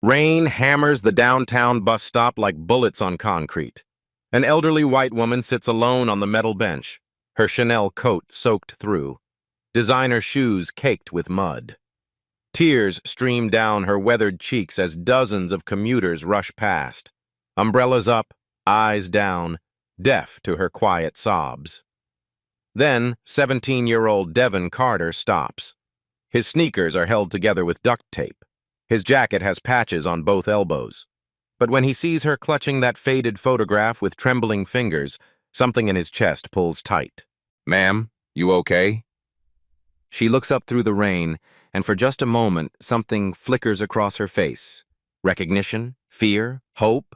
Rain hammers the downtown bus stop like bullets on concrete. An elderly white woman sits alone on the metal bench, her Chanel coat soaked through, designer shoes caked with mud. Tears stream down her weathered cheeks as dozens of commuters rush past, umbrellas up, eyes down, deaf to her quiet sobs. Then, 17-year-old Devin Carter stops. His sneakers are held together with duct tape. His jacket has patches on both elbows. But when he sees her clutching that faded photograph with trembling fingers, something in his chest pulls tight. "Ma'am, you okay?" She looks up through the rain, and for just a moment, something flickers across her face. Recognition? Fear? Hope?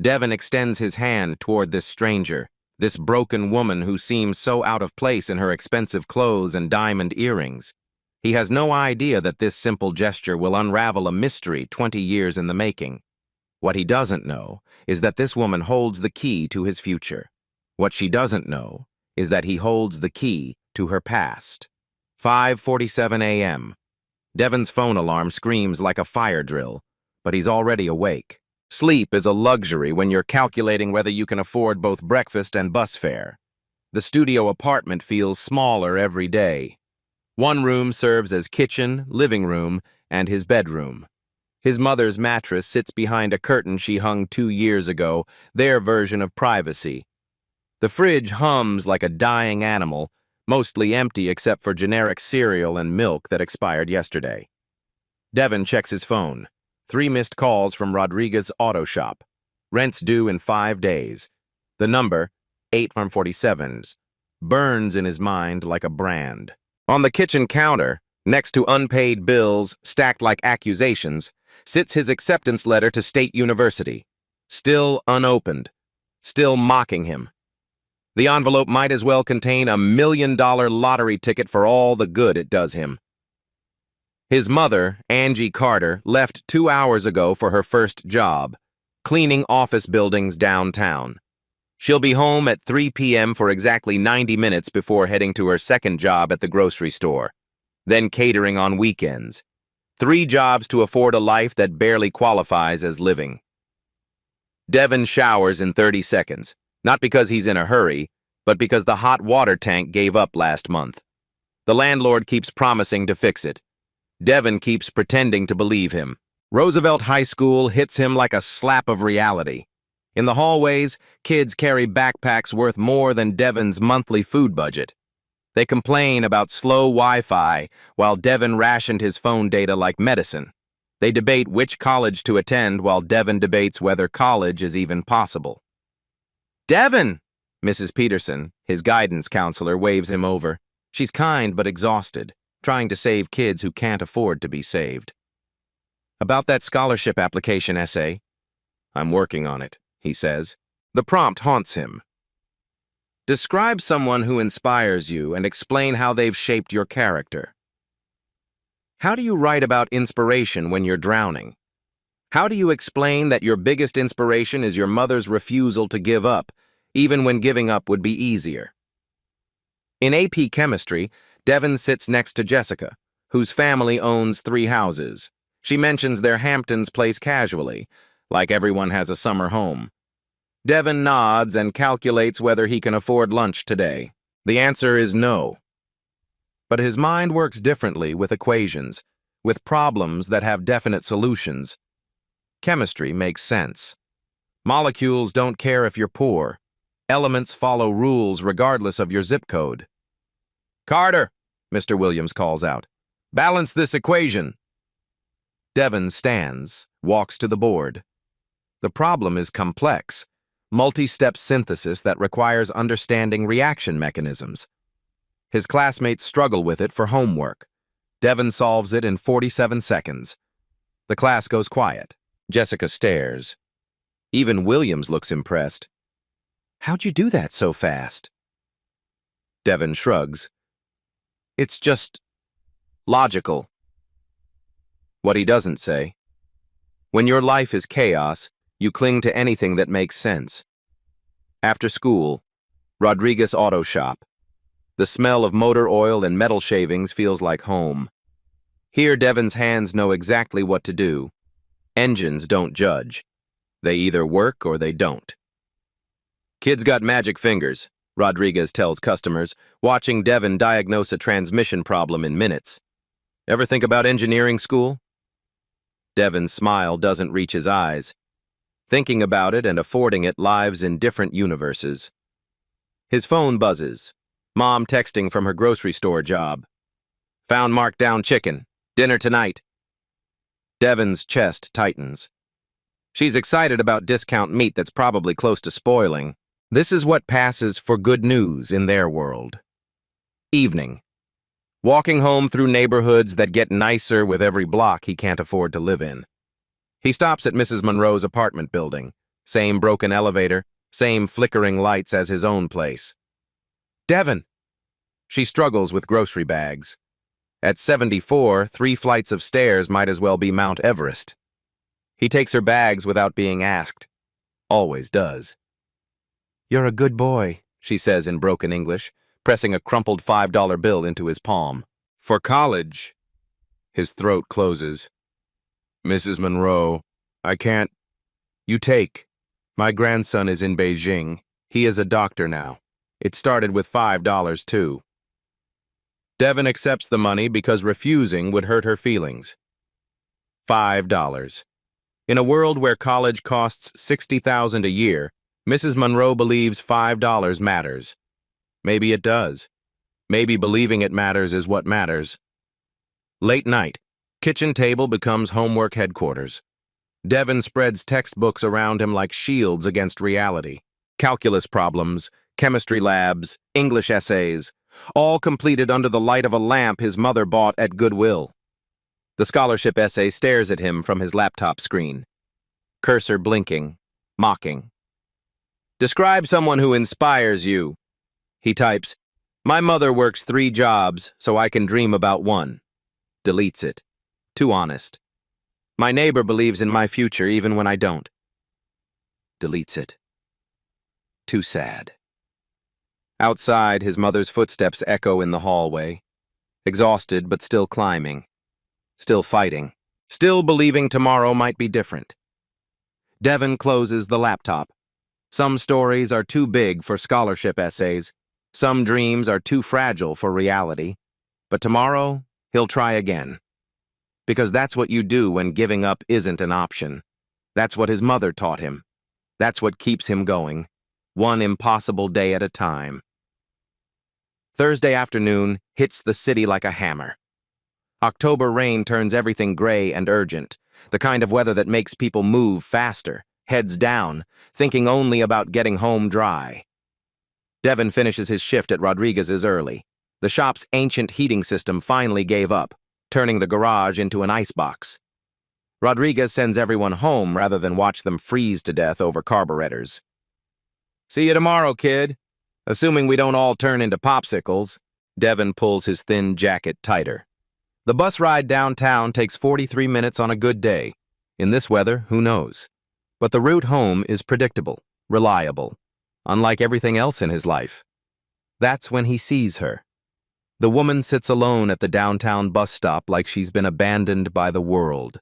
Devin extends his hand toward this stranger, this broken woman who seems so out of place in her expensive clothes and diamond earrings. He has no idea that this simple gesture will unravel a mystery 20 years in the making. What he doesn't know is that this woman holds the key to his future. What she doesn't know is that he holds the key to her past. 5:47 a.m. Devin's phone alarm screams like a fire drill, but he's already awake. Sleep is a luxury when you're calculating whether you can afford both breakfast and bus fare. The studio apartment feels smaller every day. One room serves as kitchen, living room, and his bedroom. His mother's mattress sits behind a curtain she hung 2 years ago, their version of privacy. The fridge hums like a dying animal, mostly empty except for generic cereal and milk that expired yesterday. Devin checks his phone. 3 missed calls from Rodriguez Auto Shop. Rent's due in 5 days. The number, 8147s, burns in his mind like a brand. On the kitchen counter, next to unpaid bills stacked like accusations, sits his acceptance letter to State University. Still unopened. Still mocking him. The envelope might as well contain $1 million lottery ticket for all the good it does him. His mother, Angie Carter, left 2 hours ago for her first job, cleaning office buildings downtown. She'll be home at 3 p.m. for exactly 90 minutes before heading to her second job at the grocery store, then catering on weekends. 3 jobs to afford a life that barely qualifies as living. Devin showers in 30 seconds, not because he's in a hurry, but because the hot water tank gave up last month. The landlord keeps promising to fix it. Devin keeps pretending to believe him. Roosevelt High School hits him like a slap of reality. In the hallways, kids carry backpacks worth more than Devin's monthly food budget. They complain about slow Wi-Fi while Devin rationed his phone data like medicine. They debate which college to attend while Devin debates whether college is even possible. "Devin!" Mrs. Peterson, his guidance counselor, waves him over. She's kind but exhausted, trying to save kids who can't afford to be saved. "About that scholarship application essay?" "I'm working on it," he says. The prompt haunts him. Describe someone who inspires you and explain how they've shaped your character. How do you write about inspiration when you're drowning? How do you explain that your biggest inspiration is your mother's refusal to give up, even when giving up would be easier? In AP Chemistry, Devin sits next to Jessica, whose family owns 3 houses. She mentions their Hamptons place casually, like everyone has a summer home. Devin nods and calculates whether he can afford lunch today. The answer is no. But his mind works differently with equations, with problems that have definite solutions. Chemistry makes sense. Molecules don't care if you're poor. Elements follow rules regardless of your zip code. "Carter," Mr. Williams calls out, "balance this equation." Devin stands, walks to the board. The problem is complex, multi-step synthesis that requires understanding reaction mechanisms. His classmates struggle with it for homework. Devin solves it in 47 seconds. The class goes quiet. Jessica stares. Even Williams looks impressed. "How'd you do that so fast?" Devin shrugs. "It's just logical." What he doesn't say: when your life is chaos, you cling to anything that makes sense. After school, Rodriguez Auto Shop. The smell of motor oil and metal shavings feels like home. Here, Devin's hands know exactly what to do. Engines don't judge. They either work or they don't. Kids got magic fingers, Rodriguez tells customers, watching Devin diagnose a transmission problem in minutes. Ever think about engineering school? Devin's smile doesn't reach his eyes. Thinking about it and affording it lives in different universes. His phone buzzes. Mom texting from her grocery store job. Found marked down chicken. Dinner tonight. Devin's chest tightens. She's excited about discount meat that's probably close to spoiling. This is what passes for good news in their world. Evening. Walking home through neighborhoods that get nicer with every block he can't afford to live in. He stops at Mrs. Monroe's apartment building. Same broken elevator, same flickering lights as his own place. Devin! She struggles with grocery bags. At 74, 3 flights of stairs might as well be Mount Everest. He takes her bags without being asked. Always does. You're a good boy, she says in broken English, pressing a crumpled $5 bill into his palm. For college. His throat closes. Mrs. Monroe, I can't. You take. My grandson is in Beijing. He is a doctor now. It started with $5, too. Devin accepts the money because refusing would hurt her feelings. $5. In a world where college costs $60,000 a year, Mrs. Monroe believes $5 matters. Maybe it does. Maybe believing it matters is what matters. Late night. Kitchen table becomes homework headquarters. Devin spreads textbooks around him like shields against reality. Calculus problems, chemistry labs, English essays, all completed under the light of a lamp his mother bought at Goodwill. The scholarship essay stares at him from his laptop screen. Cursor blinking, mocking. Describe someone who inspires you. He types, my mother works 3 jobs, so I can dream about one. Deletes it. Too honest. My neighbor believes in my future even when I don't. Deletes it. Too sad. Outside, his mother's footsteps echo in the hallway. Exhausted, but still climbing. Still fighting. Still believing tomorrow might be different. Devin closes the laptop. Some stories are too big for scholarship essays. Some dreams are too fragile for reality. But tomorrow, he'll try again. Because that's what you do when giving up isn't an option. That's what his mother taught him. That's what keeps him going. One impossible day at a time. Thursday afternoon hits the city like a hammer. October rain turns everything gray and urgent, the kind of weather that makes people move faster, heads down, thinking only about getting home dry. Devin finishes his shift at Rodriguez's early. The shop's ancient heating system finally gave up, turning the garage into an icebox. Rodriguez sends everyone home rather than watch them freeze to death over carburetors. See you tomorrow, kid. Assuming we don't all turn into popsicles. Devin pulls his thin jacket tighter. The bus ride downtown takes 43 minutes on a good day. In this weather, who knows? But the route home is predictable, reliable, unlike everything else in his life. That's when he sees her. The woman sits alone at the downtown bus stop like she's been abandoned by the world.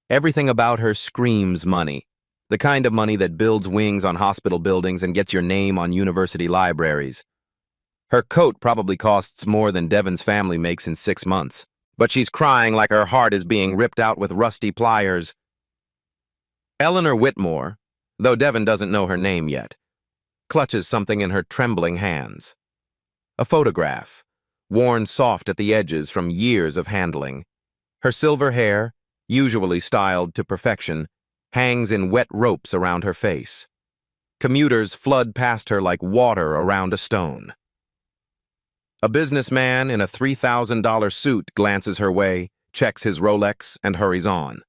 Everything about her screams money. The kind of money that builds wings on hospital buildings and gets your name on university libraries. Her coat probably costs more than Devin's family makes in 6 months, but she's crying like her heart is being ripped out with rusty pliers. Eleanor Whitmore, though Devin doesn't know her name yet, clutches something in her trembling hands. A photograph, worn soft at the edges from years of handling. Her silver hair, usually styled to perfection, hangs in wet ropes around her face. Commuters flood past her like water around a stone. A businessman in a $3,000 suit glances her way, checks his Rolex, and hurries on.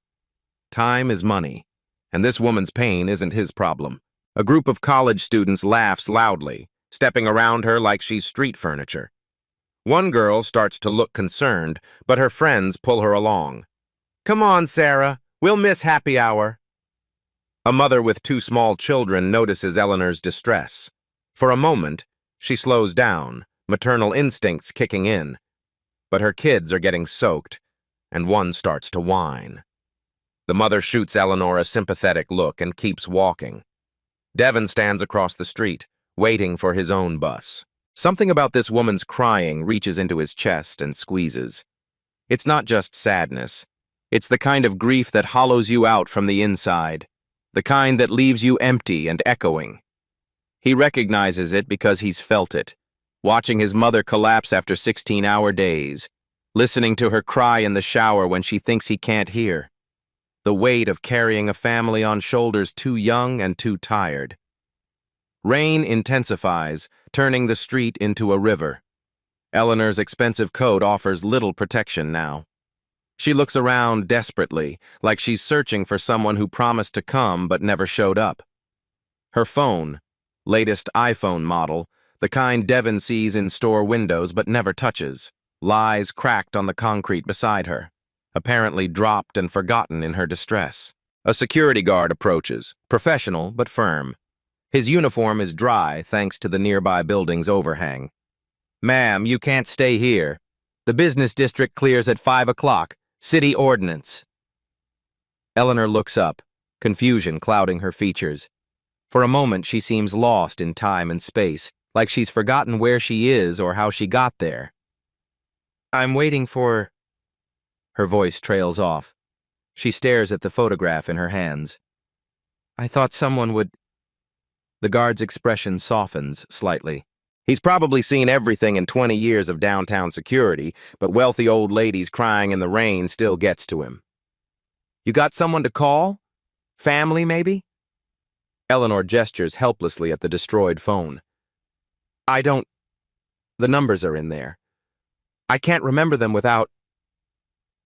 Time is money, and this woman's pain isn't his problem. A group of college students laughs loudly, stepping around her like she's street furniture. One girl starts to look concerned, but her friends pull her along. Come on, Sarah, we'll miss happy hour. A mother with 2 small children notices Eleanor's distress. For a moment, she slows down, maternal instincts kicking in. But her kids are getting soaked, and one starts to whine. The mother shoots Eleanor a sympathetic look and keeps walking. Devin stands across the street, waiting for his own bus. Something about this woman's crying reaches into his chest and squeezes. It's not just sadness. It's the kind of grief that hollows you out from the inside, the kind that leaves you empty and echoing. He recognizes it because he's felt it, watching his mother collapse after 16-hour days, listening to her cry in the shower when she thinks he can't hear. The weight of carrying a family on shoulders too young and too tired. Rain intensifies, turning the street into a river. Eleanor's expensive coat offers little protection now. She looks around desperately, like she's searching for someone who promised to come but never showed up. Her phone, latest iPhone model, the kind Devin sees in store windows but never touches, lies cracked on the concrete beside her, apparently dropped and forgotten in her distress. A security guard approaches, professional but firm. His uniform is dry thanks to the nearby building's overhang. "Ma'am, you can't stay here. The business district clears at 5 o'clock. City ordinance." Eleanor looks up, confusion clouding her features. For a moment, she seems lost in time and space, like she's forgotten where she is or how she got there. "I'm waiting for—" Her voice trails off. She stares at the photograph in her hands. "I thought someone would—" The guard's expression softens slightly. He's probably seen everything in 20 years of downtown security, but wealthy old ladies crying in the rain still gets to him. "You got someone to call? Family, maybe?" Eleanor gestures helplessly at the destroyed phone. "I don't... The numbers are in there. I can't remember them without..."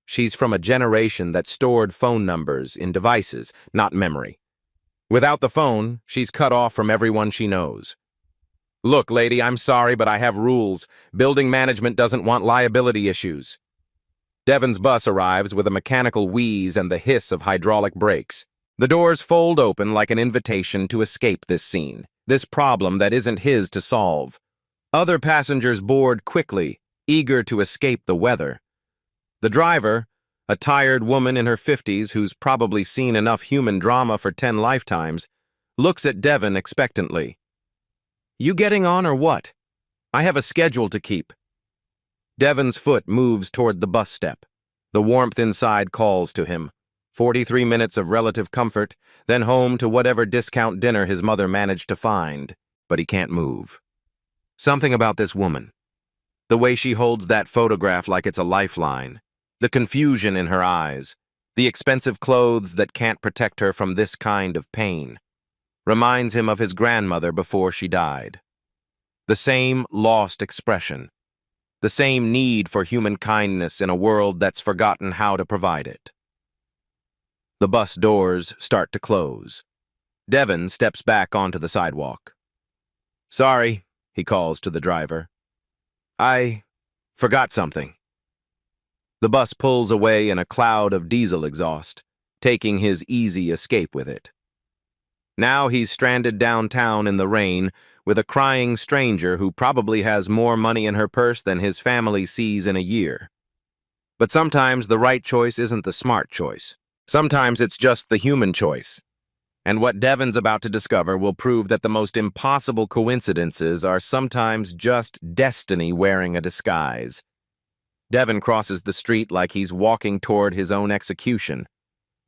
She's from a generation that stored phone numbers in devices, not memory. Without the phone, she's cut off from everyone she knows. "Look, lady, I'm sorry, but I have rules. Building management doesn't want liability issues." Devin's bus arrives with a mechanical wheeze and the hiss of hydraulic brakes. The doors fold open like an invitation to escape this scene, this problem that isn't his to solve. Other passengers board quickly, eager to escape the weather. The driver, a tired woman in her 50s who's probably seen enough human drama for 10 lifetimes, looks at Devin expectantly. "You getting on or what? I have a schedule to keep." Devin's foot moves toward the bus step. The warmth inside calls to him. 43 minutes of relative comfort, then home to whatever discount dinner his mother managed to find, but he can't move. Something about this woman. The way she holds that photograph like it's a lifeline. The confusion in her eyes. The expensive clothes that can't protect her from this kind of pain. Reminds him of his grandmother before she died. The same lost expression. The same need for human kindness in a world that's forgotten how to provide it. The bus doors start to close. Devin steps back onto the sidewalk. "Sorry," he calls to the driver. "I forgot something." The bus pulls away in a cloud of diesel exhaust, taking his easy escape with it. Now he's stranded downtown in the rain with a crying stranger who probably has more money in her purse than his family sees in a year. But sometimes the right choice isn't the smart choice. Sometimes it's just the human choice. And what Devin's about to discover will prove that the most impossible coincidences are sometimes just destiny wearing a disguise. Devin crosses the street like he's walking toward his own execution.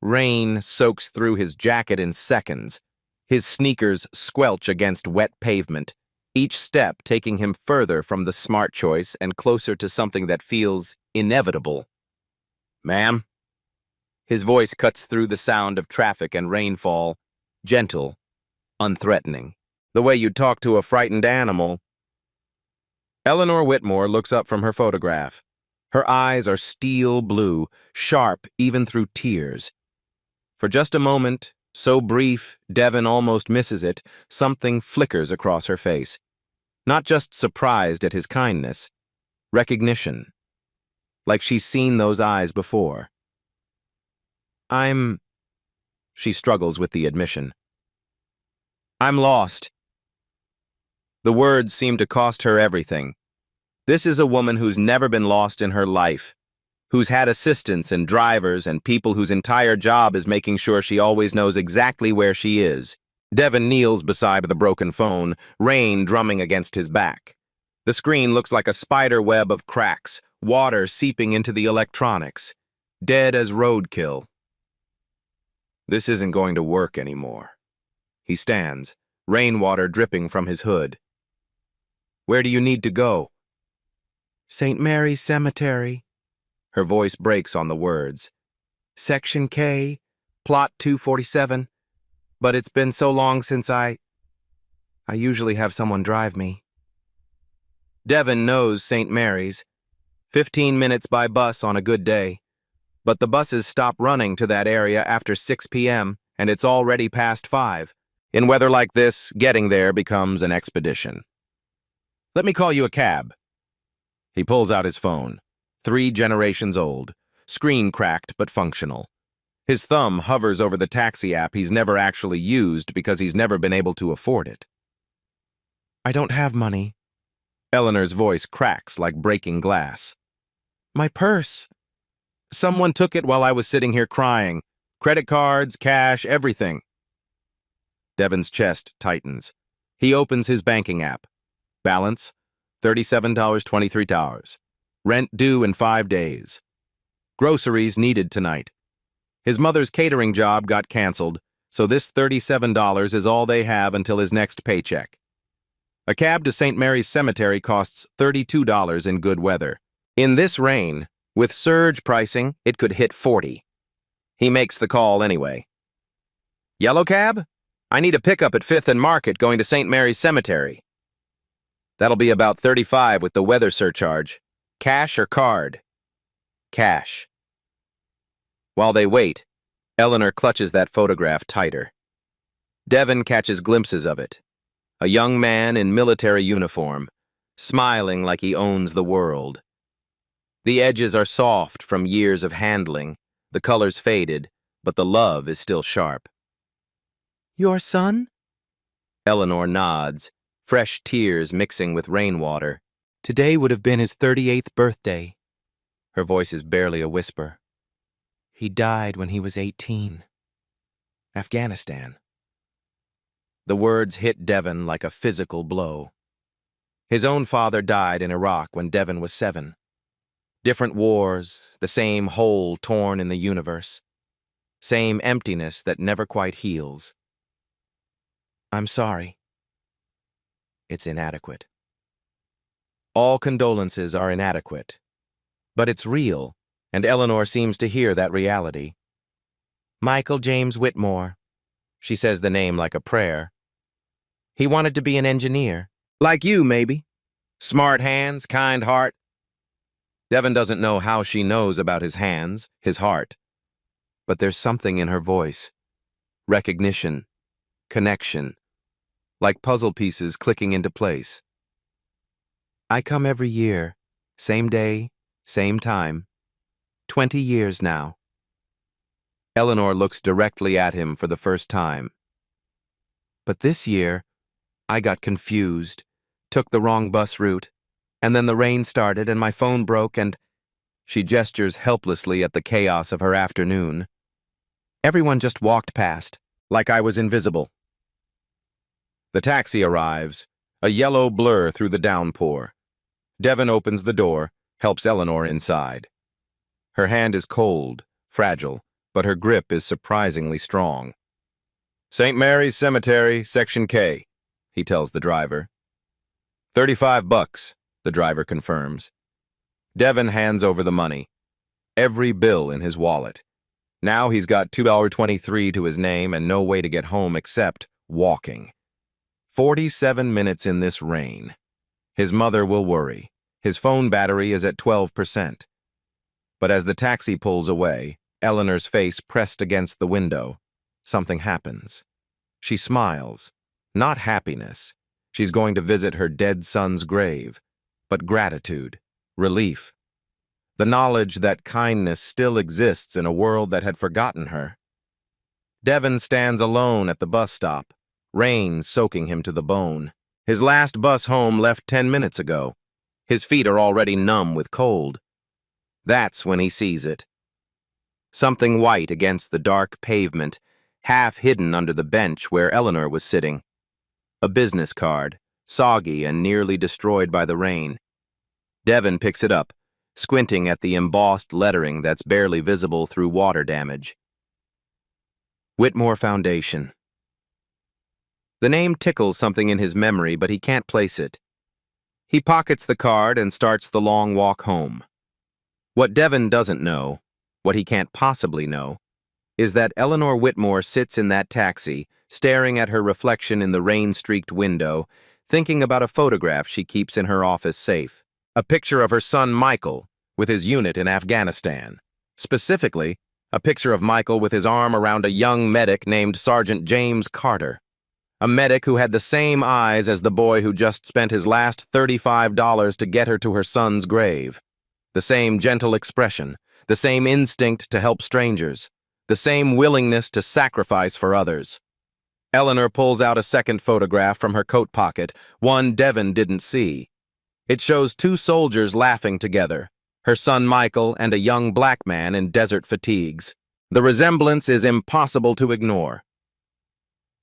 Rain soaks through his jacket in seconds. His sneakers squelch against wet pavement, each step taking him further from the smart choice and closer to something that feels inevitable. "Ma'am?" His voice cuts through the sound of traffic and rainfall, gentle, unthreatening. "The way you'd talk to a frightened animal." Eleanor Whitmore looks up from her photograph. Her eyes are steel blue, sharp even through tears. For just a moment, so brief, Devin almost misses it, something flickers across her face. Not just surprised at his kindness, recognition. Like she's seen those eyes before. She struggles with the admission. "I'm lost." The words seem to cost her everything. This is a woman who's never been lost in her life, who's had assistants and drivers and people whose entire job is making sure she always knows exactly where she is. Devin kneels beside the broken phone, rain drumming against his back. The screen looks like a spider web of cracks, water seeping into the electronics. Dead as roadkill. This isn't going to work anymore. He stands, rainwater dripping from his hood. Where do you need to go? St. Mary's Cemetery. Her voice breaks on the words. Section K, Plot 247. But it's been so long since I usually have someone drive me. Devin knows St. Mary's. 15 minutes by bus on a good day. But the buses stop running to that area after 6 p.m., and it's already past 5. In weather like this, getting there becomes an expedition. Let me call you a cab. He pulls out his phone, 3 generations old, screen cracked but functional. His thumb hovers over the taxi app he's never actually used because he's never been able to afford it. I don't have money. Eleanor's voice cracks like breaking glass. My purse. Someone took it while I was sitting here crying. Credit cards, cash, everything. Devin's chest tightens. He opens his banking app. Balance, $37.23. Rent due in 5 days. Groceries needed tonight. His mother's catering job got canceled, so this $37 is all they have until his next paycheck. A cab to St. Mary's Cemetery costs $32 in good weather. In this rain, with surge pricing, it could hit 40. He makes the call anyway. Yellow cab? I need a pickup at 5th and Market going to St. Mary's Cemetery. That'll be about $35 with the weather surcharge. Cash or card? Cash. While they wait, Eleanor clutches that photograph tighter. Devin catches glimpses of it. A young man in military uniform, smiling like he owns the world. The edges are soft from years of handling, the colors faded, but the love is still sharp. Your son? Eleanor nods, fresh tears mixing with rainwater. Today would have been his 38th birthday. Her voice is barely a whisper. He died when he was 18. Afghanistan. The words hit Devin like a physical blow. His own father died in Iraq when Devin was 7. Different wars, the same hole torn in the universe. Same emptiness that never quite heals. I'm sorry. It's inadequate. All condolences are inadequate. But it's real, and Eleanor seems to hear that reality. Michael James Whitmore. She says the name like a prayer. He wanted to be an engineer. Like you, maybe. Smart hands, kind heart. Devin doesn't know how she knows about his hands, his heart. But there's something in her voice. Recognition. Connection. Like puzzle pieces clicking into place. I come every year. Same day, same time. 20 years now. Eleanor looks directly at him for the first time. But this year, I got confused, took the wrong bus route, and then the rain started and my phone broke and... She gestures helplessly at the chaos of her afternoon. Everyone just walked past, like I was invisible. The taxi arrives, a yellow blur through the downpour. Devin opens the door, helps Eleanor inside. Her hand is cold, fragile, but her grip is surprisingly strong. St. Mary's Cemetery, Section K, he tells the driver. $35, the driver confirms. Devin hands over the money. Every bill in his wallet. Now he's got $2.23 to his name and no way to get home except walking. 47 minutes in this rain. His mother will worry. His phone battery is at 12%. But as the taxi pulls away, Eleanor's face pressed against the window, something happens. She smiles. Not happiness. She's going to visit her dead son's grave, but gratitude, relief. The knowledge that kindness still exists in a world that had forgotten her. Devin stands alone at the bus stop, rain soaking him to the bone. His last bus home left 10 minutes ago. His feet are already numb with cold. That's when he sees it. Something white against the dark pavement, half hidden under the bench where Eleanor was sitting. A business card, soggy and nearly destroyed by the rain. Devin picks it up, squinting at the embossed lettering that's barely visible through water damage. Whitmore Foundation. The name tickles something in his memory, but he can't place it. He pockets the card and starts the long walk home. What Devin doesn't know, what he can't possibly know, is that Eleanor Whitmore sits in that taxi, staring at her reflection in the rain-streaked window, thinking about a photograph she keeps in her office safe. A picture of her son Michael with his unit in Afghanistan. Specifically, a picture of Michael with his arm around a young medic named Sergeant James Carter. A medic who had the same eyes as the boy who just spent his last $35 to get her to her son's grave. The same gentle expression, the same instinct to help strangers, the same willingness to sacrifice for others. Eleanor pulls out a second photograph from her coat pocket, one Devin didn't see. It shows two soldiers laughing together, her son Michael and a young black man in desert fatigues. The resemblance is impossible to ignore.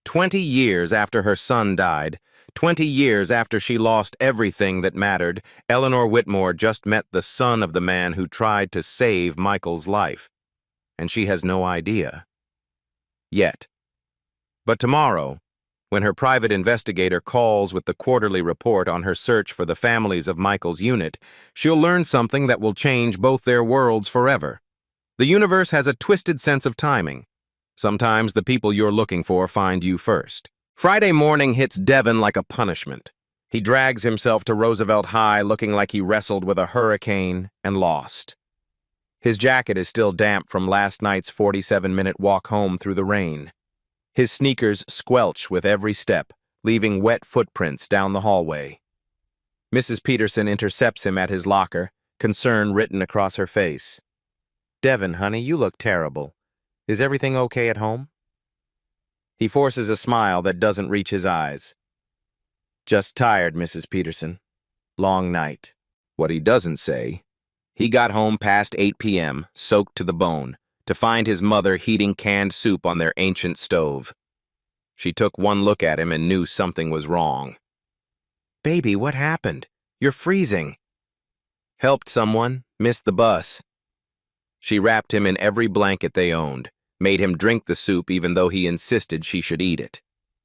20 years after her son died, 20 years after she lost everything that mattered, Eleanor Whitmore just met the son of the man who tried to save Michael's life. And she has no idea. Yet. But tomorrow, when her private investigator calls with the quarterly report on her search for the families of Michael's unit, she'll learn something that will change both their worlds forever. The universe has a twisted sense of timing. Sometimes the people you're looking for find you first. Friday morning hits Devin like a punishment. He drags himself to Roosevelt High looking like he wrestled with a hurricane and lost. His jacket is still damp from last night's 47-minute walk home through the rain. His sneakers squelch with every step, leaving wet footprints down the hallway. Mrs. Peterson intercepts him at his locker, concern written across her face. "Devin, honey, you look terrible. Is everything okay at home?" He forces a smile that doesn't reach his eyes. "Just tired, Mrs. Peterson. Long night." What he doesn't say, he got home past 8 p.m., soaked to the bone, to find his mother heating canned soup on their ancient stove. She took one look at him and knew something was wrong. "Baby, what happened? You're freezing." "Helped someone, missed the bus." She wrapped him in every blanket they owned, made him drink the soup even though he insisted she should eat it.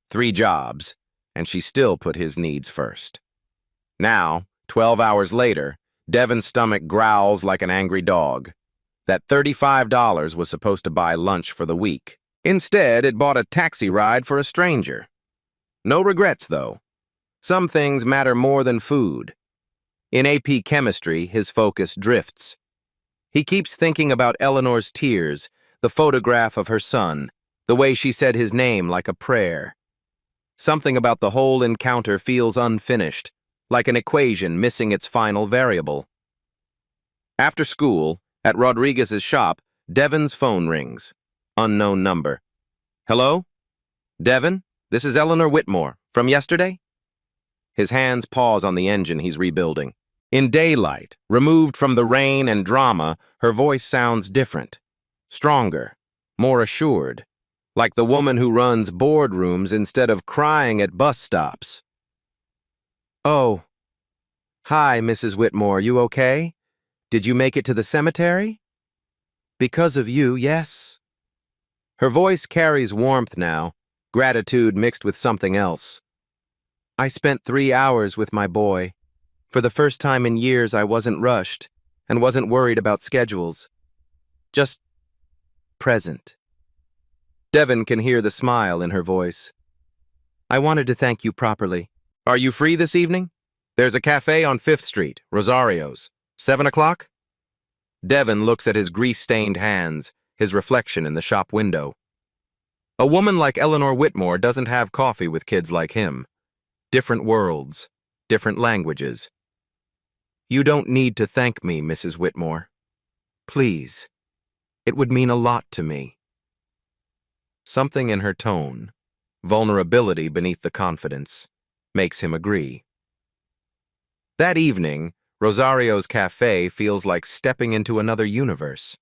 3 jobs, and she still put his needs first. Now, 12 hours later, Devin's stomach growls like an angry dog. That $35 was supposed to buy lunch for the week. Instead, it bought a taxi ride for a stranger. No regrets, though. Some things matter more than food. In AP Chemistry, his focus drifts. He keeps thinking about Eleanor's tears, the photograph of her son, the way she said his name like a prayer. Something about the whole encounter feels unfinished, like an equation missing its final variable. After school, at Rodriguez's shop, Devin's phone rings. Unknown number. "Hello? Devin, this is Eleanor Whitmore. From yesterday?" His hands pause on the engine he's rebuilding. In daylight, removed from the rain and drama, her voice sounds different. Stronger, more assured, like the woman who runs boardrooms instead of crying at bus stops. "Oh. Hi, Mrs. Whitmore, you okay? Did you make it to the cemetery?" "Because of you, yes." Her voice carries warmth now, gratitude mixed with something else. "I spent 3 hours with my boy. For the first time in years, I wasn't rushed and wasn't worried about schedules. Just present." Devin can hear the smile in her voice. "I wanted to thank you properly." "Are you free this evening? There's a cafe on 5th Street, Rosario's. 7 o'clock? Devin looks at his grease-stained hands, his reflection in the shop window. A woman like Eleanor Whitmore doesn't have coffee with kids like him. Different worlds, different languages. "You don't need to thank me, Mrs. Whitmore. Please. It would mean a lot to me." Something in her tone, vulnerability beneath the confidence, makes him agree. That evening, Rosario's cafe feels like stepping into another universe.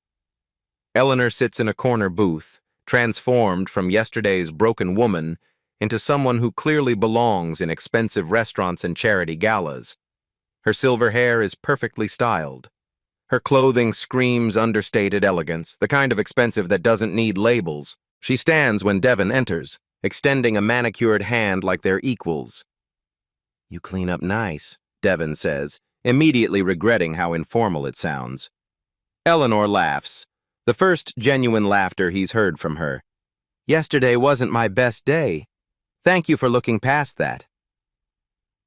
Eleanor sits in a corner booth, transformed from yesterday's broken woman into someone who clearly belongs in expensive restaurants and charity galas. Her silver hair is perfectly styled. Her clothing screams understated elegance, the kind of expensive that doesn't need labels. She stands when Devon enters, extending a manicured hand like they're equals. "You clean up nice," Devon says, immediately regretting how informal it sounds. Eleanor laughs, the first genuine laughter he's heard from her. "Yesterday wasn't my best day. Thank you for looking past that."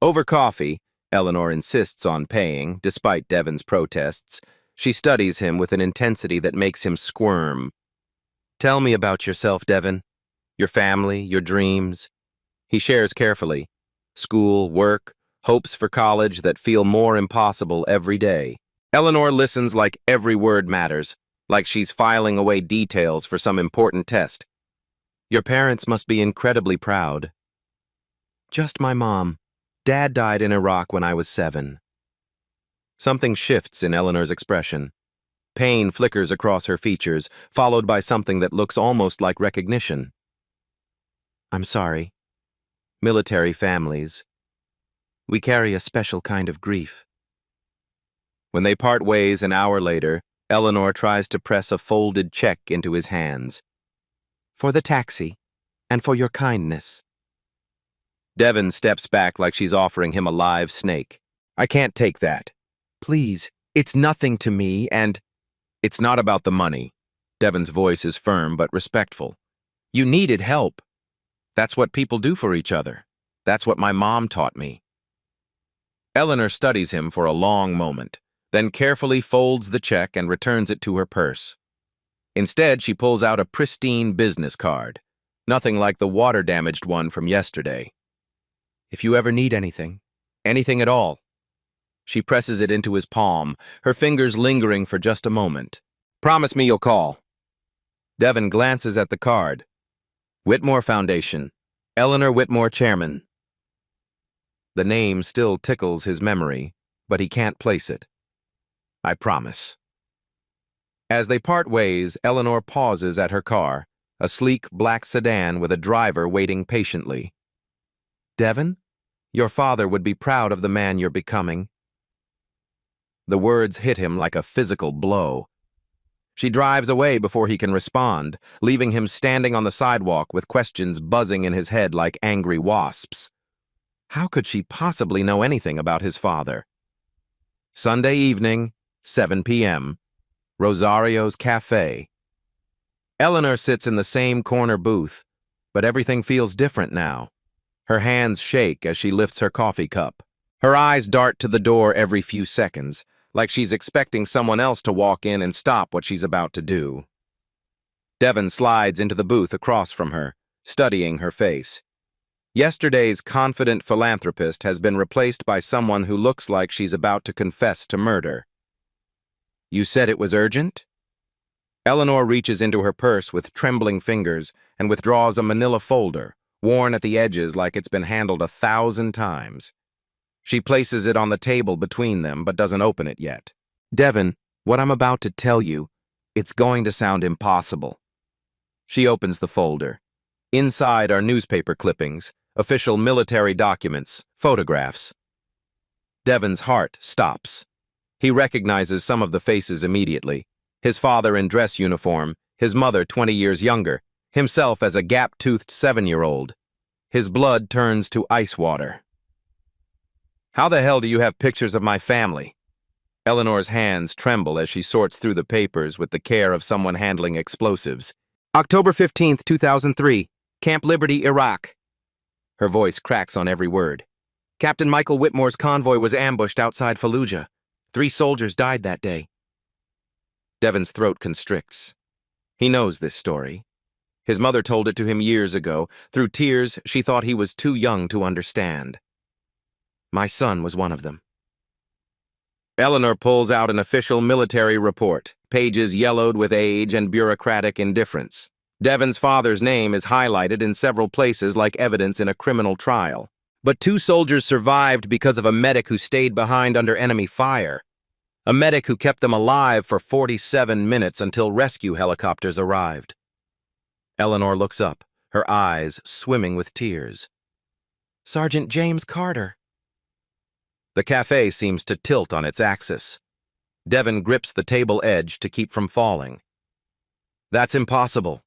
Over coffee, Eleanor insists on paying, despite Devon's protests. She studies him with an intensity that makes him squirm. "Tell me about yourself, Devon. Your family, your dreams." He shares carefully. School, work, hopes for college that feel more impossible every day. Eleanor listens like every word matters, like she's filing away details for some important test. "Your parents must be incredibly proud." "Just my mom. Dad died in Iraq when I was 7. Something shifts in Eleanor's expression. Pain flickers across her features, followed by something that looks almost like recognition. "I'm sorry. Military families. We carry a special kind of grief." When they part ways an hour later, Eleanor tries to press a folded check into his hands. "For the taxi, and for your kindness." Devon steps back like she's offering him a live snake. "I can't take that." "Please, it's nothing to me, and—" "It's not about the money." Devon's voice is firm but respectful. "You needed help. That's what people do for each other. That's what my mom taught me." Eleanor studies him for a long moment, then carefully folds the check and returns it to her purse. Instead, she pulls out a pristine business card, nothing like the water-damaged one from yesterday. "If you ever need anything at all." She presses it into his palm, her fingers lingering for just a moment. "Promise me you'll call." Devon glances at the card. Whitmore Foundation, Eleanor Whitmore Chairman. The name still tickles his memory, but he can't place it. "I promise." As they part ways, Eleanor pauses at her car, a sleek black sedan with a driver waiting patiently. "Devon, your father would be proud of the man you're becoming." The words hit him like a physical blow. She drives away before he can respond, leaving him standing on the sidewalk with questions buzzing in his head like angry wasps. How could she possibly know anything about his father? Sunday evening, 7 p.m., Rosario's Cafe. Eleanor sits in the same corner booth, but everything feels different now. Her hands shake as she lifts her coffee cup. Her eyes dart to the door every few seconds, like she's expecting someone else to walk in and stop what she's about to do. Devon slides into the booth across from her, studying her face. Yesterday's confident philanthropist has been replaced by someone who looks like she's about to confess to murder. "You said it was urgent?" Eleanor reaches into her purse with trembling fingers and withdraws a manila folder, worn at the edges like it's been handled 1,000 times. She places it on the table between them, but doesn't open it yet. "Devon, what I'm about to tell you, it's going to sound impossible." She opens the folder. Inside are newspaper clippings, official military documents, photographs. Devon's heart stops. He recognizes some of the faces immediately. His father in dress uniform, his mother 20 years younger, himself as a gap-toothed 7-year-old. His blood turns to ice water. "How the hell do you have pictures of my family?" Eleanor's hands tremble as she sorts through the papers with the care of someone handling explosives. "October 15th, 2003, Camp Liberty, Iraq." Her voice cracks on every word. "Captain Michael Whitmore's convoy was ambushed outside Fallujah. 3 soldiers died that day." Devon's throat constricts. He knows this story. His mother told it to him years ago. Through tears, she thought he was too young to understand. "My son was one of them." Eleanor pulls out an official military report, pages yellowed with age and bureaucratic indifference. Devon's father's name is highlighted in several places like evidence in a criminal trial. But 2 soldiers survived because of a medic who stayed behind under enemy fire. A medic who kept them alive for 47 minutes until rescue helicopters arrived. Eleanor looks up, her eyes swimming with tears. Sergeant James Carter. The cafe seems to tilt on its axis. Devon grips the table edge to keep from falling. That's impossible.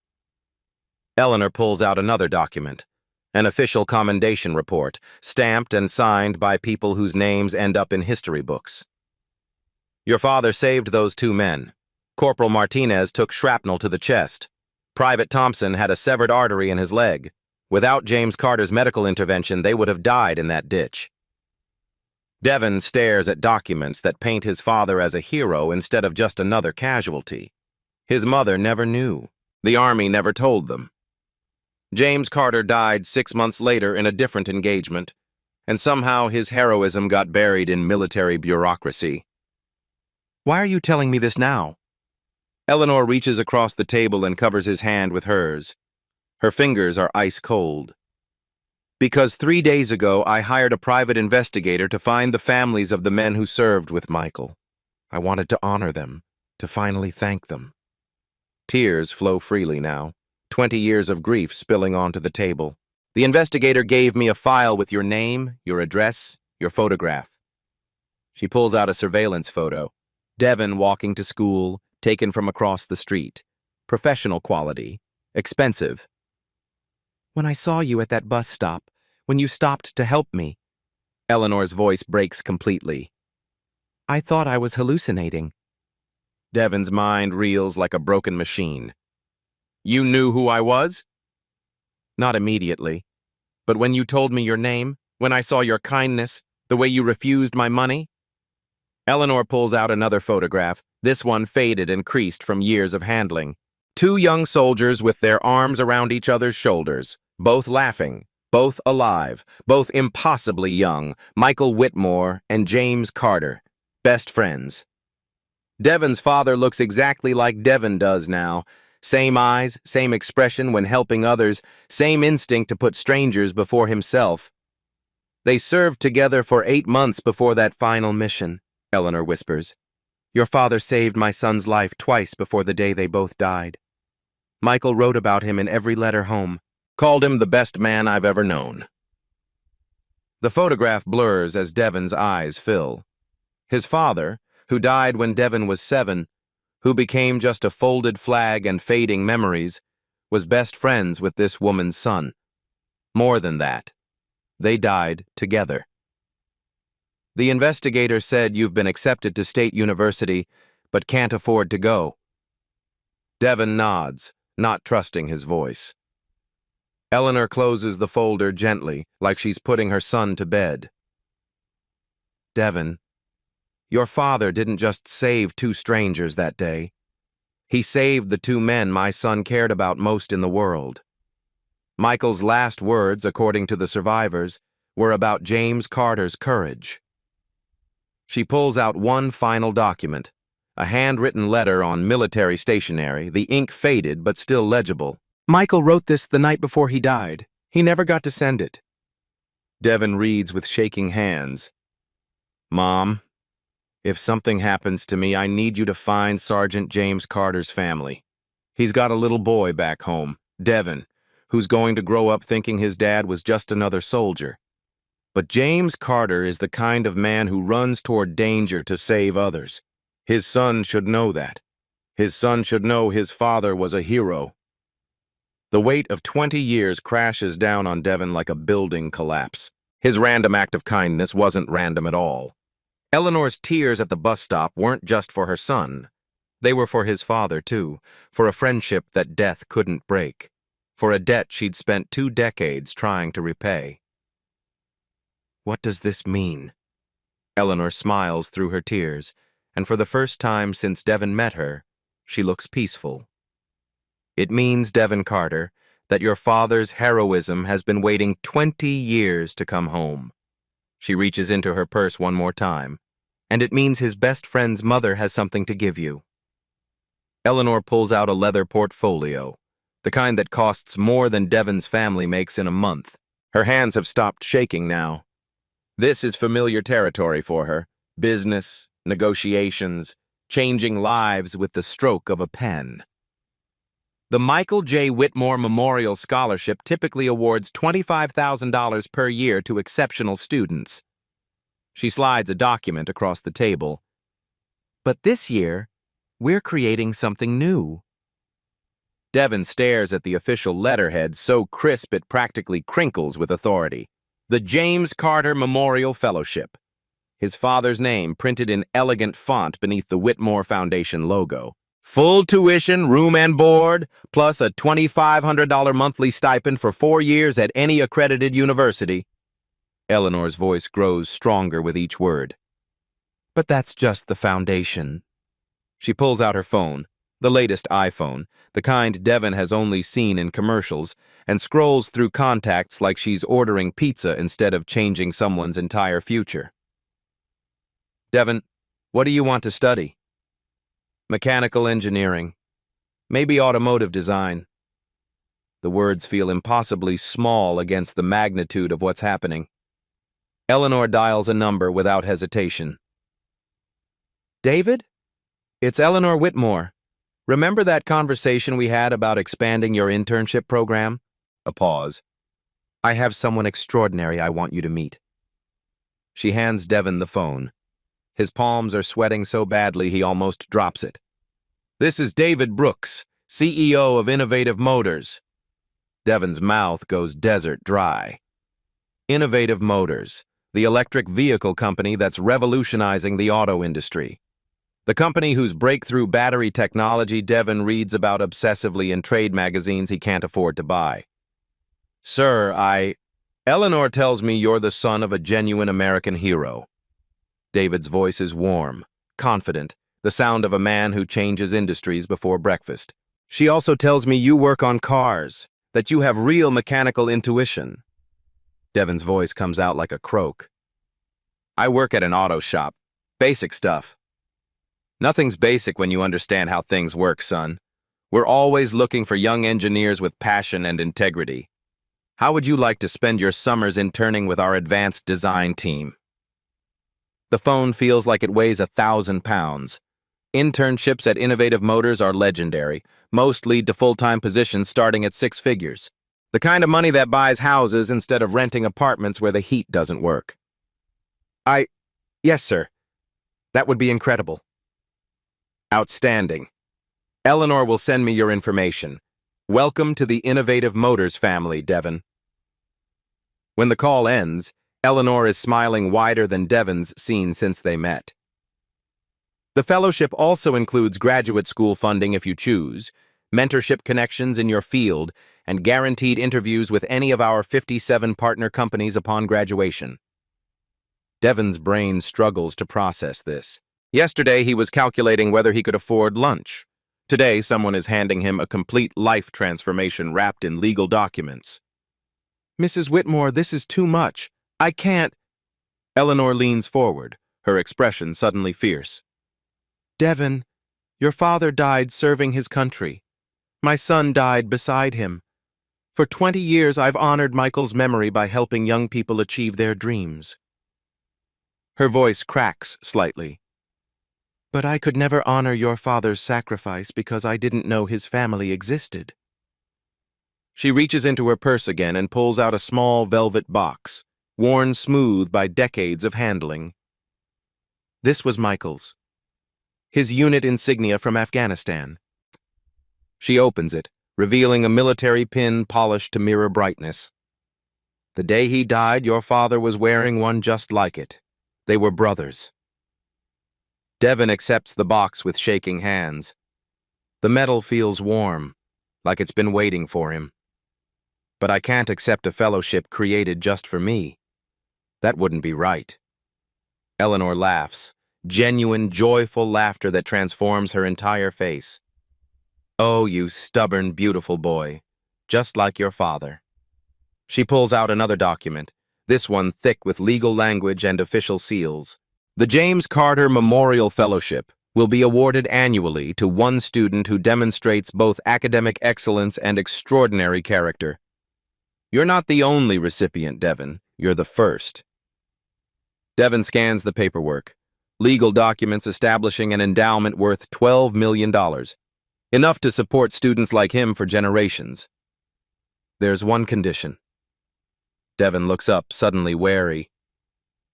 Eleanor pulls out another document, an official commendation report, stamped and signed by people whose names end up in history books. Your father saved those 2 men. Corporal Martinez took shrapnel to the chest. Private Thompson had a severed artery in his leg. Without James Carter's medical intervention, they would have died in that ditch. Devon stares at documents that paint his father as a hero instead of just another casualty. His mother never knew. The Army never told them. James Carter died 6 months later in a different engagement, and somehow his heroism got buried in military bureaucracy. Why are you telling me this now? Eleanor reaches across the table and covers his hand with hers. Her fingers are ice cold. Because 3 days ago, I hired a private investigator to find the families of the men who served with Michael. I wanted to honor them, to finally thank them. Tears flow freely now, 20 years of grief spilling onto the table. The investigator gave me a file with your name, your address, your photograph. She pulls out a surveillance photo. Devon walking to school, taken from across the street. Professional quality. Expensive. When I saw you at that bus stop, when you stopped to help me, Eleanor's voice breaks completely. I thought I was hallucinating. Devon's mind reels like a broken machine. You knew who I was? Not immediately. But when you told me your name, when I saw your kindness, the way you refused my money? Eleanor pulls out another photograph, this one faded and creased from years of handling. 2 young soldiers with their arms around each other's shoulders, both laughing, both alive, both impossibly young, Michael Whitmore and James Carter, best friends. Devon's father looks exactly like Devon does now. Same eyes, same expression when helping others, same instinct to put strangers before himself. They served together for 8 months before that final mission, Eleanor whispers. Your father saved my son's life twice before the day they both died. Michael wrote about him in every letter home, called him the best man I've ever known. The photograph blurs as Devon's eyes fill. His father, who died when Devon was 7, who became just a folded flag and fading memories, was best friends with this woman's son. More than that, they died together. The investigator said you've been accepted to State University, but can't afford to go. Devon nods, not trusting his voice. Eleanor closes the folder gently, like she's putting her son to bed. Devon, your father didn't just save 2 strangers that day. He saved the 2 men my son cared about most in the world. Michael's last words, according to the survivors, were about James Carter's courage. She pulls out one final document, a handwritten letter on military stationery, the ink faded but still legible. Michael wrote this the night before he died. He never got to send it. Devon reads with shaking hands. Mom, if something happens to me, I need you to find Sergeant James Carter's family. He's got a little boy back home, Devon, who's going to grow up thinking his dad was just another soldier. But James Carter is the kind of man who runs toward danger to save others. His son should know that. His son should know his father was a hero. The weight of 20 years crashes down on Devon like a building collapse. His random act of kindness wasn't random at all. Eleanor's tears at the bus stop weren't just for her son. They were for his father, too, for a friendship that death couldn't break, for a debt she'd spent 2 decades trying to repay. What does this mean? Eleanor smiles through her tears, and for the first time since Devon met her, she looks peaceful. It means, Devon Carter, that your father's heroism has been waiting 20 years to come home. She reaches into her purse one more time, and it means his best friend's mother has something to give you. Eleanor pulls out a leather portfolio, the kind that costs more than Devon's family makes in a month. Her hands have stopped shaking now. This is familiar territory for her. Business, negotiations, changing lives with the stroke of a pen. The Michael J. Whitmore Memorial Scholarship typically awards $25,000 per year to exceptional students. She slides a document across the table. But this year, we're creating something new. Devin stares at the official letterhead so crisp it practically crinkles with authority. The James Carter Memorial Fellowship. His father's name printed in elegant font beneath the Whitmore Foundation logo. Full tuition, room and board, plus a $2,500 monthly stipend for 4 years at any accredited university. Eleanor's voice grows stronger with each word. But that's just the foundation. She pulls out her phone, the latest iPhone, the kind Devin has only seen in commercials, and scrolls through contacts like she's ordering pizza instead of changing someone's entire future. Devin, what do you want to study? Mechanical engineering. Maybe automotive design. The words feel impossibly small against the magnitude of what's happening. Eleanor dials a number without hesitation. David? It's Eleanor Whitmore. Remember that conversation we had about expanding your internship program? A pause. I have someone extraordinary I want you to meet. She hands Devin the phone. His palms are sweating so badly he almost drops it. This is David Brooks, CEO of Innovative Motors. Devin's mouth goes desert dry. Innovative Motors, the electric vehicle company that's revolutionizing the auto industry. The company whose breakthrough battery technology Devin reads about obsessively in trade magazines he can't afford to buy. Sir, Eleanor tells me you're the son of a genuine American hero. David's voice is warm, confident, the sound of a man who changes industries before breakfast. She also tells me you work on cars, that you have real mechanical intuition. Devin's voice comes out like a croak. I work at an auto shop. Basic stuff. Nothing's basic when you understand how things work, son. We're always looking for young engineers with passion and integrity. How would you like to spend your summers interning with our advanced design team? The phone feels like it weighs 1,000 pounds. Internships at Innovative Motors are legendary. Most lead to full-time positions starting at 6 figures. The kind of money that buys houses instead of renting apartments where the heat doesn't work. Yes, sir. That would be incredible. Outstanding. Eleanor will send me your information. Welcome to the Innovative Motors family, Devin. When the call ends, Eleanor is smiling wider than Devin's seen since they met. The fellowship also includes graduate school funding if you choose, mentorship connections in your field, and guaranteed interviews with any of our 57 partner companies upon graduation. Devin's brain struggles to process this. Yesterday, he was calculating whether he could afford lunch. Today, someone is handing him a complete life transformation wrapped in legal documents. Mrs. Whitmore, this is too much. I can't. Eleanor leans forward, her expression suddenly fierce. Devin, your father died serving his country. My son died beside him. For 20 years, I've honored Michael's memory by helping young people achieve their dreams. Her voice cracks slightly. But I could never honor your father's sacrifice because I didn't know his family existed. She reaches into her purse again and pulls out a small velvet box, worn smooth by decades of handling. This was Michael's. His unit insignia from Afghanistan. She opens it, revealing a military pin polished to mirror brightness. The day he died, your father was wearing one just like it. They were brothers. Devin accepts the box with shaking hands. The metal feels warm, like it's been waiting for him. But I can't accept a fellowship created just for me. That wouldn't be right. Eleanor laughs, genuine, joyful laughter that transforms her entire face. Oh, you stubborn, beautiful boy, just like your father. She pulls out another document, this one thick with legal language and official seals. The James Carter Memorial Fellowship will be awarded annually to one student who demonstrates both academic excellence and extraordinary character. You're not the only recipient, Devin. You're the first. Devin scans the paperwork. Legal documents establishing an endowment worth $12 million. Enough to support students like him for generations. There's one condition. Devin looks up, suddenly wary.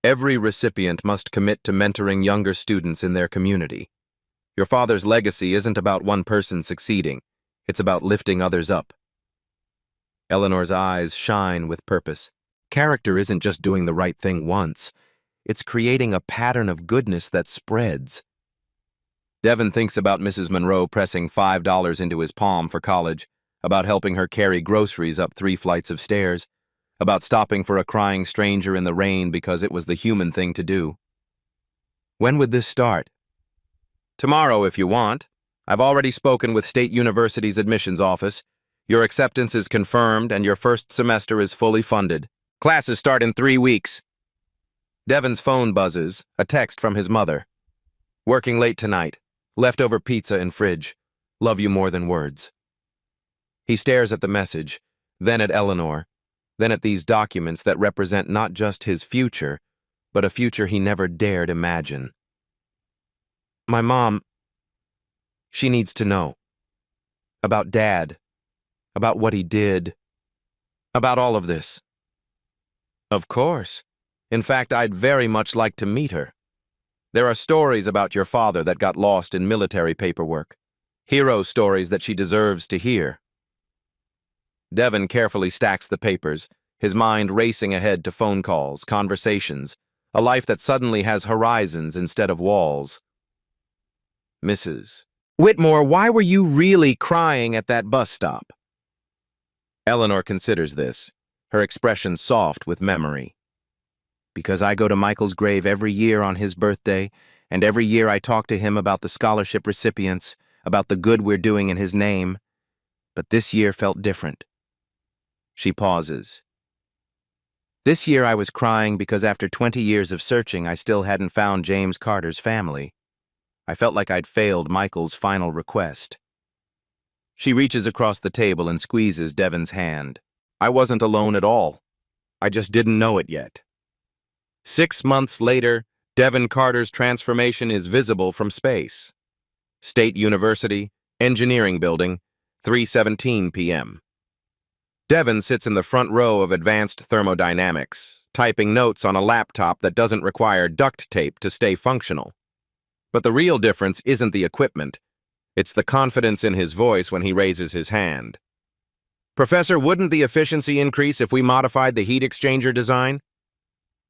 Every recipient must commit to mentoring younger students in their community. Your father's legacy isn't about one person succeeding. It's about lifting others up. Eleanor's eyes shine with purpose. Character isn't just doing the right thing once. It's creating a pattern of goodness that spreads. Devin thinks about Mrs. Monroe pressing $5 into his palm for college, about helping her carry groceries up 3 flights of stairs, about stopping for a crying stranger in the rain because it was the human thing to do. When would this start? Tomorrow, if you want. I've already spoken with State University's admissions office. Your acceptance is confirmed and your first semester is fully funded. Classes start in 3 weeks. Devin's phone buzzes, a text from his mother. Working late tonight. Leftover pizza in fridge. Love you more than words. He stares at the message, then at Eleanor, then at these documents that represent not just his future, but a future he never dared imagine. My mom, she needs to know. About Dad. About what he did. About all of this. Of course. In fact, I'd very much like to meet her. There are stories about your father that got lost in military paperwork. Hero stories that she deserves to hear. Devin carefully stacks the papers, his mind racing ahead to phone calls, conversations, a life that suddenly has horizons instead of walls. Mrs. Whitmore, why were you really crying at that bus stop? Eleanor considers this, her expression soft with memory. Because I go to Michael's grave every year on his birthday, and every year I talk to him about the scholarship recipients, about the good we're doing in his name. But this year felt different. She pauses. This year I was crying because after 20 years of searching, I still hadn't found James Carter's family. I felt like I'd failed Michael's final request. She reaches across the table and squeezes Devin's hand. I wasn't alone at all. I just didn't know it yet. 6 months later, Devin Carter's transformation is visible from space. State University, Engineering Building, 3:17 p.m. Devin sits in the front row of Advanced Thermodynamics, typing notes on a laptop that doesn't require duct tape to stay functional. But the real difference isn't the equipment. It's the confidence in his voice when he raises his hand. Professor, wouldn't the efficiency increase if we modified the heat exchanger design?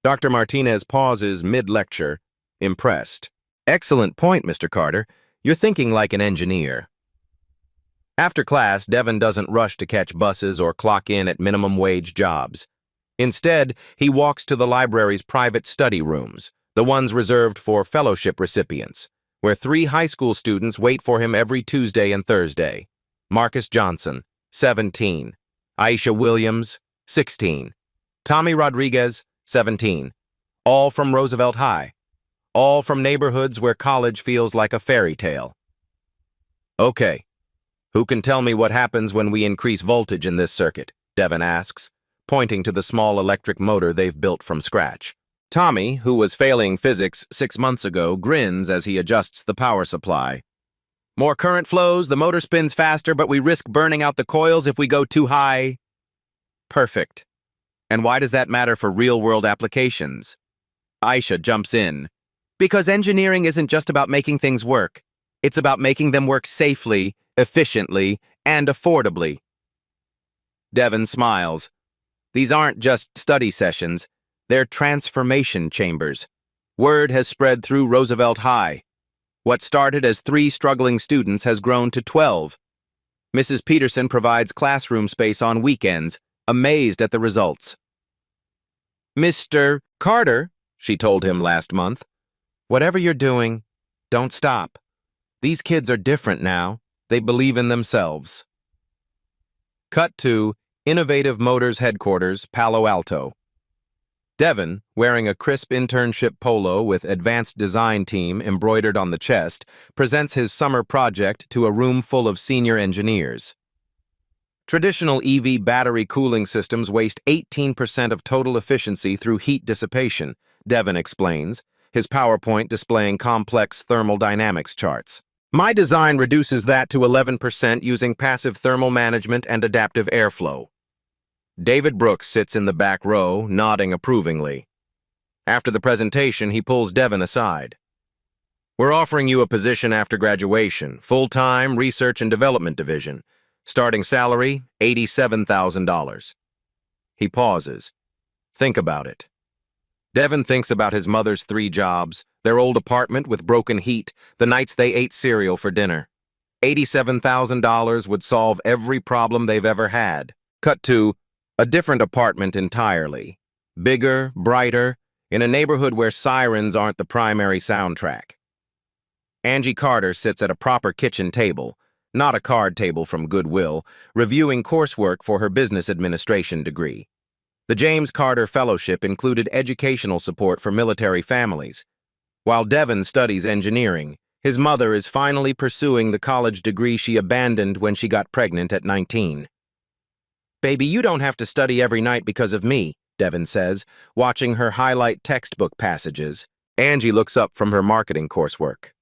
Dr. Martinez pauses mid-lecture, impressed. Excellent point, Mr. Carter. You're thinking like an engineer. After class, Devin doesn't rush to catch buses or clock in at minimum wage jobs. Instead, he walks to the library's private study rooms, the ones reserved for fellowship recipients, where 3 high school students wait for him every Tuesday and Thursday. Marcus Johnson, 17. Aisha Williams, 16. Tommy Rodriguez, 17. All from Roosevelt High. All from neighborhoods where college feels like a fairy tale. Okay. Who can tell me what happens when we increase voltage in this circuit? Devin asks, pointing to the small electric motor they've built from scratch. Tommy, who was failing physics 6 months ago, grins as he adjusts the power supply. More current flows, the motor spins faster, but we risk burning out the coils if we go too high. Perfect. And why does that matter for real-world applications? Aisha jumps in. Because engineering isn't just about making things work. It's about making them work safely, efficiently, and affordably. Devin smiles. These aren't just study sessions. They're transformation chambers. Word has spread through Roosevelt High. What started as 3 struggling students has grown to 12. Mrs. Peterson provides classroom space on weekends, amazed at the results. Mr. Carter, she told him last month, whatever you're doing, don't stop. These kids are different now. They believe in themselves. Cut to Innovative Motors Headquarters, Palo Alto. Devin, wearing a crisp internship polo with Advanced Design Team embroidered on the chest, presents his summer project to a room full of senior engineers. Traditional EV battery cooling systems waste 18% of total efficiency through heat dissipation, Devin explains, his PowerPoint displaying complex thermal dynamics charts. My design reduces that to 11% using passive thermal management and adaptive airflow. David Brooks sits in the back row, nodding approvingly. After the presentation, he pulls Devin aside. We're offering you a position after graduation, full-time research and development division. Starting salary, $87,000. He pauses. Think about it. Devin thinks about his mother's 3 jobs, their old apartment with broken heat, the nights they ate cereal for dinner. $87,000 would solve every problem they've ever had. Cut to a different apartment entirely. Bigger, brighter, in a neighborhood where sirens aren't the primary soundtrack. Angie Carter sits at a proper kitchen table, not a card table from Goodwill, reviewing coursework for her business administration degree. The James Carter Fellowship included educational support for military families. While Devin studies engineering, his mother is finally pursuing the college degree she abandoned when she got pregnant at 19. Baby, you don't have to study every night because of me, Devin says, watching her highlight textbook passages. Angie looks up from her marketing coursework.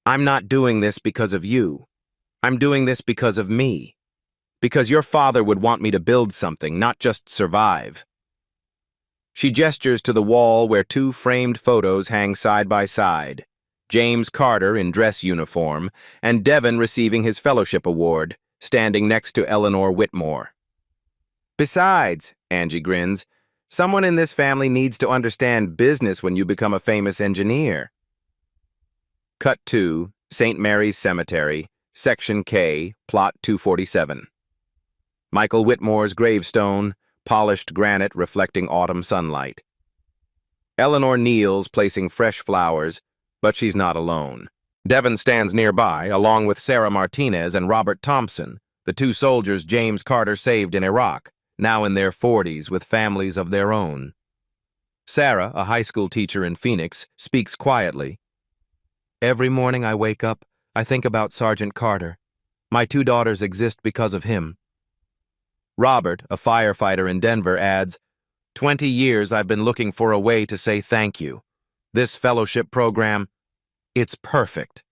I'm not doing this because of you. I'm doing this because of me. Because your father would want me to build something, not just survive. She gestures to the wall where 2 framed photos hang side by side. James Carter in dress uniform, and Devin receiving his fellowship award, standing next to Eleanor Whitmore. Besides, Angie grins, someone in this family needs to understand business when you become a famous engineer. Cut to St. Mary's Cemetery, Section K, Plot 247. Michael Whitmore's gravestone, polished granite reflecting autumn sunlight. Eleanor kneels, placing fresh flowers, but she's not alone. Devin stands nearby, along with Sarah Martinez and Robert Thompson, the 2 soldiers James Carter saved in Iraq, now in their 40s with families of their own. Sarah, a high school teacher in Phoenix, speaks quietly. Every morning I wake up, I think about Sergeant Carter. My 2 daughters exist because of him. Robert, a firefighter in Denver, adds, 20 years I've been looking for a way to say thank you. This fellowship program, it's perfect.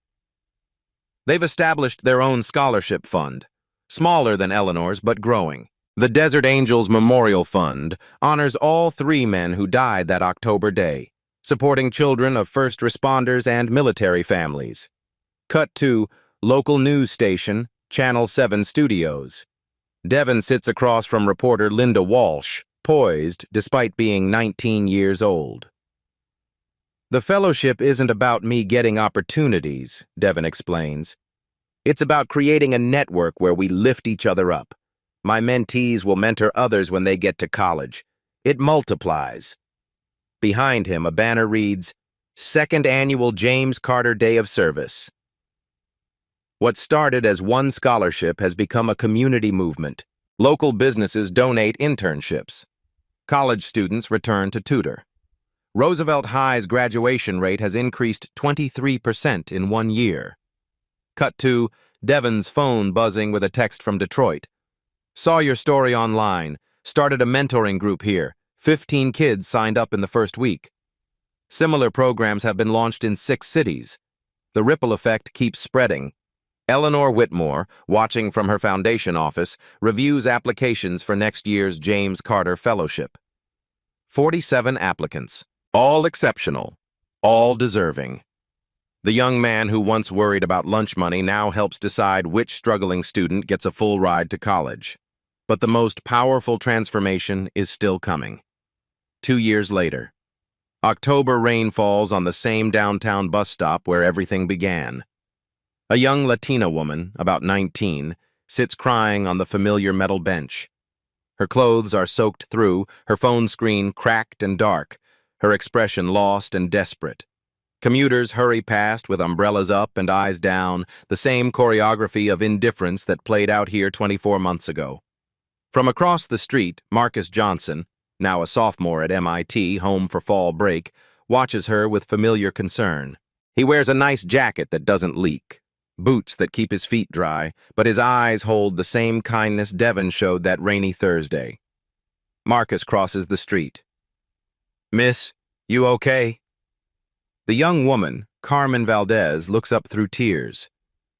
They've established their own scholarship fund, smaller than Eleanor's but growing. The Desert Angels Memorial Fund honors all 3 men who died that October day, supporting children of first responders and military families. Cut to local news station, Channel 7 Studios. Devin sits across from reporter Linda Walsh, poised despite being 19 years old. The fellowship isn't about me getting opportunities, Devin explains. It's about creating a network where we lift each other up. My mentees will mentor others when they get to college. It multiplies. Behind him, a banner reads, Second Annual James Carter Day of Service. What started as one scholarship has become a community movement. Local businesses donate internships. College students return to tutor. Roosevelt High's graduation rate has increased 23% in 1 year. Cut to Devin's phone buzzing with a text from Detroit. Saw your story online. Started a mentoring group here. 15 kids signed up in the first week. Similar programs have been launched in 6 cities. The ripple effect keeps spreading. Eleanor Whitmore, watching from her foundation office, reviews applications for next year's James Carter Fellowship. 47 applicants, all exceptional, all deserving. The young man who once worried about lunch money now helps decide which struggling student gets a full ride to college. But the most powerful transformation is still coming. 2 years later, October rain falls on the same downtown bus stop where everything began. A young Latina woman, about 19, sits crying on the familiar metal bench. Her clothes are soaked through, her phone screen cracked and dark, her expression lost and desperate. Commuters hurry past with umbrellas up and eyes down, the same choreography of indifference that played out here 24 months ago. From across the street, Marcus Johnson, now a sophomore at MIT, home for fall break, watches her with familiar concern. He wears a nice jacket that doesn't leak. boots that keep his feet dry, but his eyes hold the same kindness Devon showed that rainy Thursday. Marcus crosses the street. "Miss, you okay?" The young woman, Carmen Valdez, looks up through tears.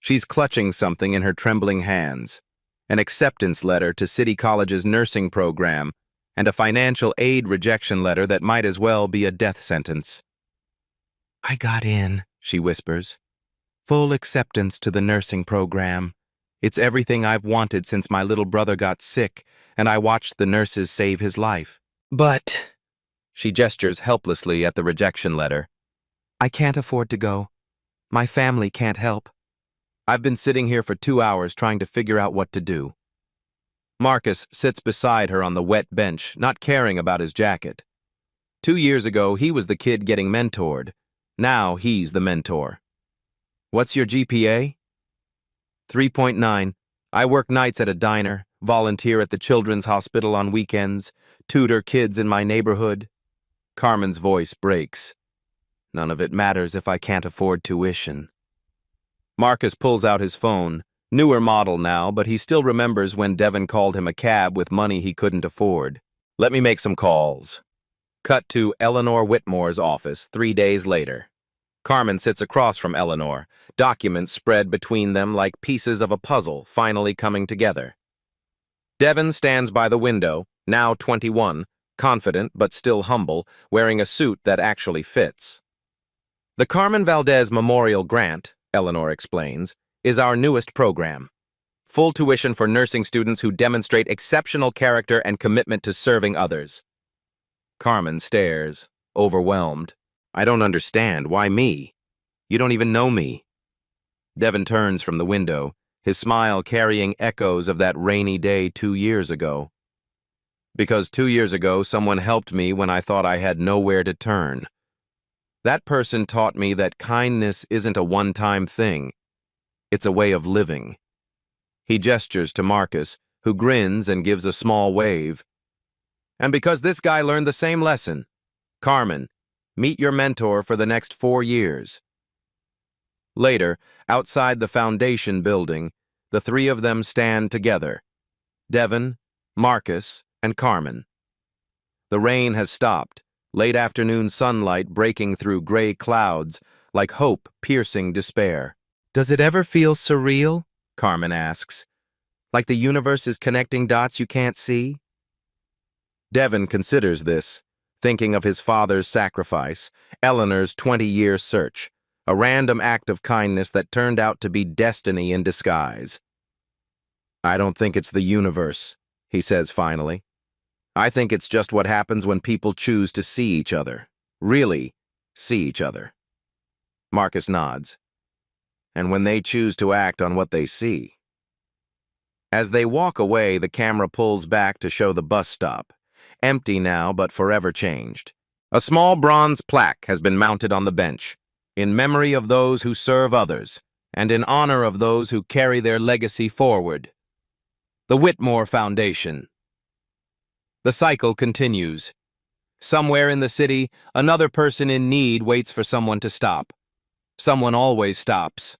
She's clutching something in her trembling hands, an acceptance letter to City College's nursing program and a financial aid rejection letter that might as well be a death sentence. "I got in," she whispers. "Full acceptance to the nursing program. It's everything I've wanted since my little brother got sick and I watched the nurses save his life. But," she gestures helplessly at the rejection letter, "I can't afford to go. My family can't help. I've been sitting here for 2 hours trying to figure out what to do." Marcus sits beside her on the wet bench, not caring about his jacket. 2 years ago, he was the kid getting mentored. Now he's the mentor. "What's your GPA?" 3.9. I work nights at a diner, volunteer at the Children's Hospital on weekends, tutor kids in my neighborhood. Carmen's voice breaks. "None of it matters if I can't afford tuition." Marcus pulls out his phone. Newer model now, but he still remembers when Devon called him a cab with money he couldn't afford. "Let me make some calls." Cut to Eleanor Whitmore's office 3 days later. Carmen sits across from Eleanor, documents spread between them like pieces of a puzzle finally coming together. Devon stands by the window, now 21, confident but still humble, wearing a suit that actually fits. "The Carmen Valdez Memorial Grant," Eleanor explains, "is our newest program. Full tuition for nursing students who demonstrate exceptional character and commitment to serving others." Carmen stares, overwhelmed. "I don't understand. Why me? You don't even know me." Devon turns from the window, his smile carrying echoes of that rainy day 2 years ago. "Because 2 years ago, someone helped me when I thought I had nowhere to turn. That person taught me that kindness isn't a one-time thing. It's a way of living." He gestures to Marcus, who grins and gives a small wave. "And because this guy learned the same lesson. Carmen, meet your mentor for the next 4 years." Later, outside the foundation building, the three of them stand together. Devon, Marcus, and Carmen. The rain has stopped, late afternoon sunlight breaking through gray clouds, like hope piercing despair. "Does it ever feel surreal?" Carmen asks. "Like the universe is connecting dots you can't see?" Devon considers this, thinking of his father's sacrifice, Eleanor's 20-year search, a random act of kindness that turned out to be destiny in disguise. "I don't think it's the universe," he says finally. "I think it's just what happens when people choose to see each other. Really see each other." Marcus nods. "And when they choose to act on what they see." As they walk away, the camera pulls back to show the bus stop, empty now but forever changed. A small bronze plaque has been mounted on the bench, in memory of those who serve others, and in honor of those who carry their legacy forward. The Whitmore Foundation. The cycle continues. Somewhere in the city, another person in need waits for someone to stop. Someone always stops.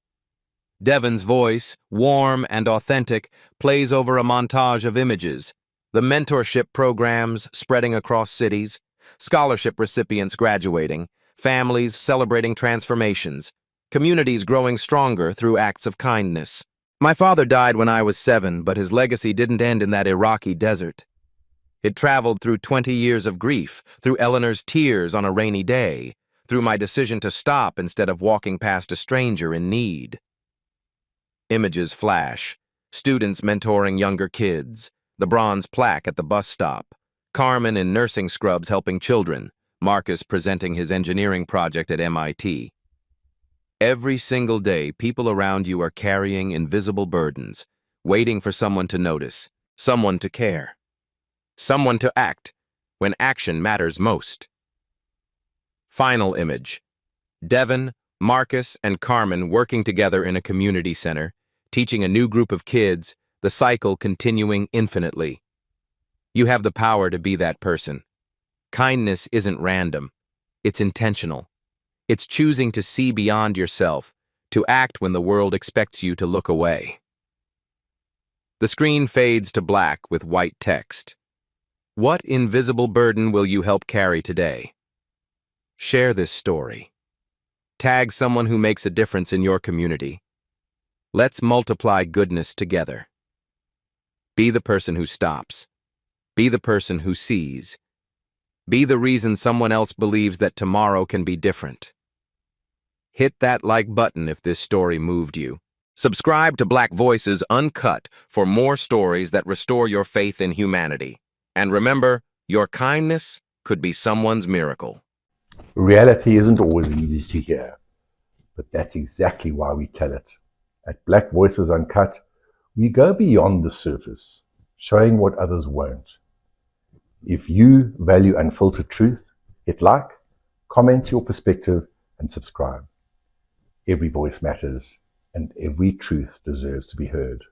Devon's voice, warm and authentic, plays over a montage of images, the mentorship programs spreading across cities, scholarship recipients graduating, families celebrating transformations, communities growing stronger through acts of kindness. My father died when I was 7, but his legacy didn't end in that Iraqi desert. It traveled through 20 years of grief, through Eleanor's tears on a rainy day, through my decision to stop instead of walking past a stranger in need. Images flash, students mentoring younger kids, the bronze plaque at the bus stop, Carmen in nursing scrubs helping children, Marcus presenting his engineering project at MIT. Every single day, people around you are carrying invisible burdens, waiting for someone to notice, someone to care, someone to act when action matters most. Final image. Devon, Marcus, and Carmen working together in a community center, teaching a new group of kids, the cycle continuing infinitely. You have the power to be that person. Kindness isn't random. It's intentional. It's choosing to see beyond yourself, to act when the world expects you to look away. The screen fades to black with white text. What invisible burden will you help carry today? Share this story. Tag someone who makes a difference in your community. Let's multiply goodness together. Be the person who stops. Be the person who sees. Be the reason someone else believes that tomorrow can be different. Hit that like button if this story moved you. Subscribe to Black Voices Uncut for more stories that restore your faith in humanity. And remember, your kindness could be someone's miracle. Reality isn't always easy to hear, but that's exactly why we tell it. At Black Voices Uncut, we go beyond the surface, showing what others won't. If you value unfiltered truth, hit like, comment your perspective, and subscribe. Every voice matters, and every truth deserves to be heard.